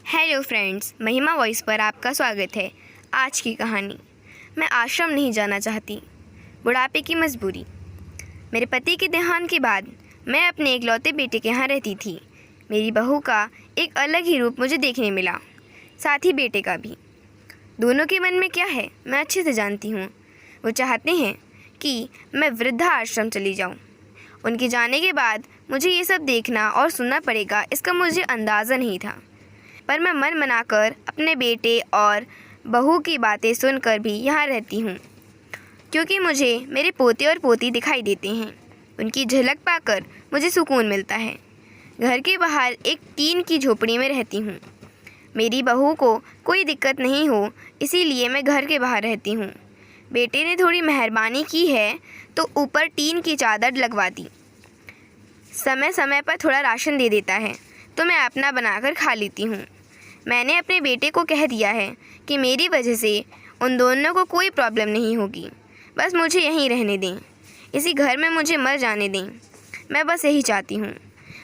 Hello friends, महिमा voice पर आपका स्वागत है। आज की कहानी। मैं आश्रम नहीं जाना चाहती। बुढ़ापे की मजबूरी। मेरे पति के देहांत के बाद मैं अपने इकलौते बेटे के यहाँ रहती थी। मेरी बहू का एक अलग ही रूप मुझे देखने मिला, साथ ही बेटे का भी। दोनों के मन में क्या है मैं अच्छे से जानती हूँ। वो चाहते हैं कि मैं वृद्धा आश्रम चली जाऊँ। उनके जाने के बाद मुझे ये सब देखना और सुनना पड़ेगा, इसका मुझे अंदाज़ा नहीं था। पर मैं मन बनाकर अपने बेटे और बहू की बातें सुनकर भी यहाँ रहती हूँ, क्योंकि मुझे मेरे पोते और पोती दिखाई देते हैं। उनकी झलक पाकर मुझे सुकून मिलता है। घर के बाहर एक टीन की झोपड़ी में रहती हूँ। मेरी बहू को कोई दिक्कत नहीं हो, इसीलिए मैं घर के बाहर रहती हूँ। बेटे ने थोड़ी मेहरबानी की है तो ऊपर टीन की चादर लगवा दी। समय समय पर थोड़ा राशन दे देता है तो मैं अपना बनाकर खा लेती हूँ। मैंने अपने बेटे को कह दिया है कि मेरी वजह से उन दोनों को कोई प्रॉब्लम नहीं होगी। बस मुझे यहीं रहने दें, इसी घर में मुझे मर जाने दें। मैं बस यही चाहती हूँ।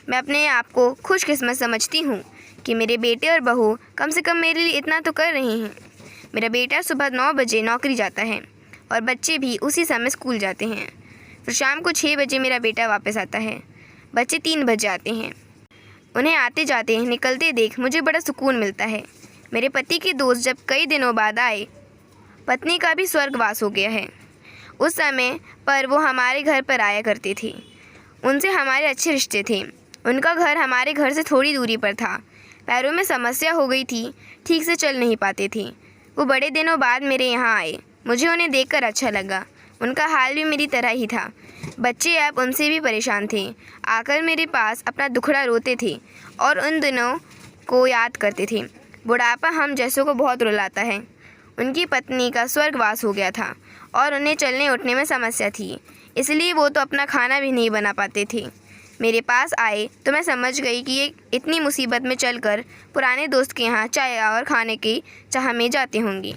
मैं अपने आप को खुशकिस्मत समझती हूँ कि मेरे बेटे और बहू कम से कम मेरे लिए इतना तो कर रहे हैं। मेरा बेटा सुबह 9 बजे नौकरी जाता है और बच्चे भी उसी समय स्कूल जाते हैं। फिर शाम को 6 बजे मेरा बेटा वापस आता है। बच्चे 3 बजे आते हैं। उन्हें आते जाते निकलते देख मुझे बड़ा सुकून मिलता है। मेरे पति के दोस्त जब कई दिनों बाद आए, पत्नी का भी स्वर्गवास हो गया है। उस समय पर वो हमारे घर पर आया करते थे। उनसे हमारे अच्छे रिश्ते थे। उनका घर हमारे घर से थोड़ी दूरी पर था। पैरों में समस्या हो गई थी, ठीक से चल नहीं पाते थे। वो बड़े दिनों बाद मेरे यहाँ आए। मुझे उन्हें देखकर अच्छा लगा। उनका हाल भी मेरी तरह ही था। बच्चे अब उनसे भी परेशान थे। आकर मेरे पास अपना दुखड़ा रोते थे और उन दिनों को याद करते थे। बुढ़ापा हम जैसों को बहुत रुलाता है। उनकी पत्नी का स्वर्गवास हो गया था और उन्हें चलने उठने में समस्या थी, इसलिए वो तो अपना खाना भी नहीं बना पाते थे। मेरे पास आए तो मैं समझ गई कि ये इतनी मुसीबत में चलकर पुराने दोस्त के यहाँ चाय और खाने की चाह में जाते होंगे।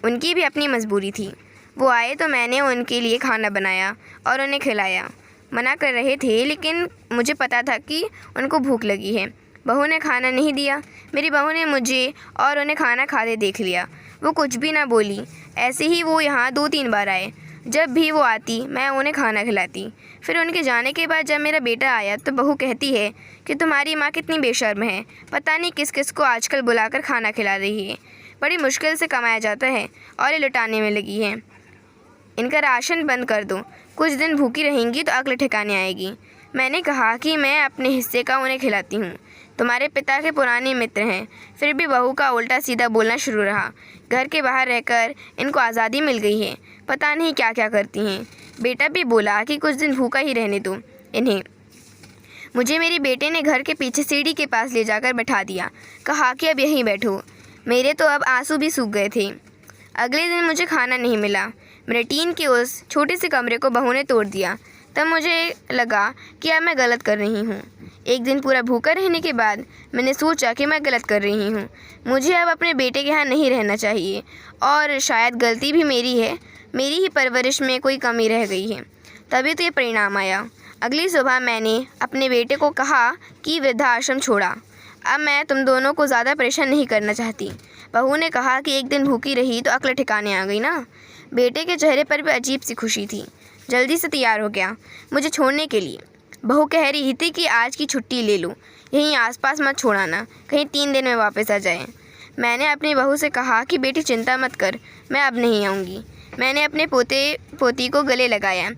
उनकी भी अपनी मजबूरी थी। वो आए तो मैंने उनके लिए खाना बनाया और उन्हें खिलाया। मना कर रहे थे, लेकिन मुझे पता था कि उनको भूख लगी है। बहू ने खाना नहीं दिया। मेरी बहू ने मुझे और उन्हें खाना खाते देख लिया। वो कुछ भी ना बोली। ऐसे ही वो यहाँ 2-3 बार आए। जब भी वो आती मैं उन्हें खाना खिलाती। फिर उनके जाने के बाद जब मेरा बेटा आया तो बहू कहती है कि तुम्हारी माँ कितनी बेशर्म है, पता नहीं किस किस को आजकल बुलाकर खाना खिला रही है। बड़ी मुश्किल से कमाया जाता है और ये लुटाने में लगी है। इनका राशन बंद कर दो, कुछ दिन भूखी रहेंगी तो अक्ल ठिकाने आएगी। मैंने कहा कि मैं अपने हिस्से का उन्हें खिलाती हूँ। तुम्हारे पिता के पुराने मित्र हैं। फिर भी बहू का उल्टा सीधा बोलना शुरू रहा। घर के बाहर रहकर इनको आज़ादी मिल गई है, पता नहीं क्या क्या करती हैं। बेटा भी बोला कि कुछ दिन भूखा ही रहने दो इन्हें। मुझे मेरे बेटे ने घर के पीछे सीढ़ी के पास ले जाकर बैठा दिया। कहा कि अब यहीं बैठो। मेरे तो अब आंसू भी सूख गए थे। अगले दिन मुझे खाना नहीं मिला। मेरे टीन के उस छोटे से कमरे को बहू ने तोड़ दिया। तब मुझे लगा कि अब मैं गलत कर रही हूँ। एक दिन पूरा भूखा रहने के बाद मैंने सोचा कि मैं गलत कर रही हूँ। मुझे अब अपने बेटे के यहाँ नहीं रहना चाहिए और शायद गलती भी मेरी है। मेरी ही परवरिश में कोई कमी रह गई है। तभी तो ये परिणाम आया। अगली सुबह मैंने अपने बेटे को कहा कि वृद्धाश्रम छोड़ा। अब मैं तुम दोनों को ज़्यादा परेशान नहीं करना चाहती। बहू ने कहा कि एक दिन भूखी रही तो अक्ल ठिकाने आ गई ना। बेटे के चेहरे पर भी अजीब सी खुशी थी। जल्दी से तैयार हो गया मुझे छोड़ने के लिए। बहू कह रही थी कि आज की छुट्टी ले लो, यहीं आसपास मत छोड़ाना, कहीं 3 दिन में वापस आ जाए। मैंने अपनी बहू से कहा कि बेटी चिंता मत कर, मैं अब नहीं आऊँगी। मैंने अपने पोते पोती को गले लगाया।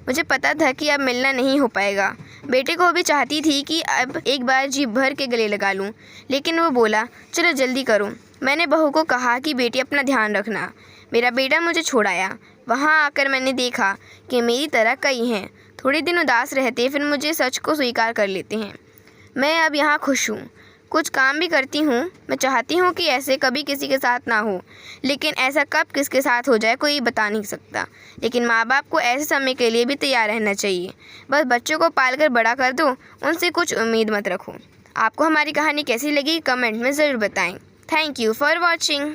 मुझे पता था कि अब मिलना नहीं हो पाएगा। बेटे को भी चाहती थी कि अब एक बार जी भर के गले लगा लूं, लेकिन वो बोला चलो जल्दी करो। मैंने बहू को कहा कि बेटी अपना ध्यान रखना। मेरा बेटा मुझे छोड़ाया। वहाँ आकर मैंने देखा कि मेरी तरह कई हैं। थोड़े दिन उदास रहते, फिर मुझे सच को स्वीकार कर लेते हैं। मैं अब यहाँ खुश हूँ। कुछ काम भी करती हूँ। मैं चाहती हूँ कि ऐसे कभी किसी के साथ ना हो, लेकिन ऐसा कब किसके साथ हो जाए कोई बता नहीं सकता। लेकिन माँ बाप को ऐसे समय के लिए भी तैयार रहना चाहिए। बस बच्चों को पाल कर बड़ा कर दो, उनसे कुछ उम्मीद मत रखो। आपको हमारी कहानी कैसी लगी कमेंट में ज़रूर बताएं। Thank you for watching.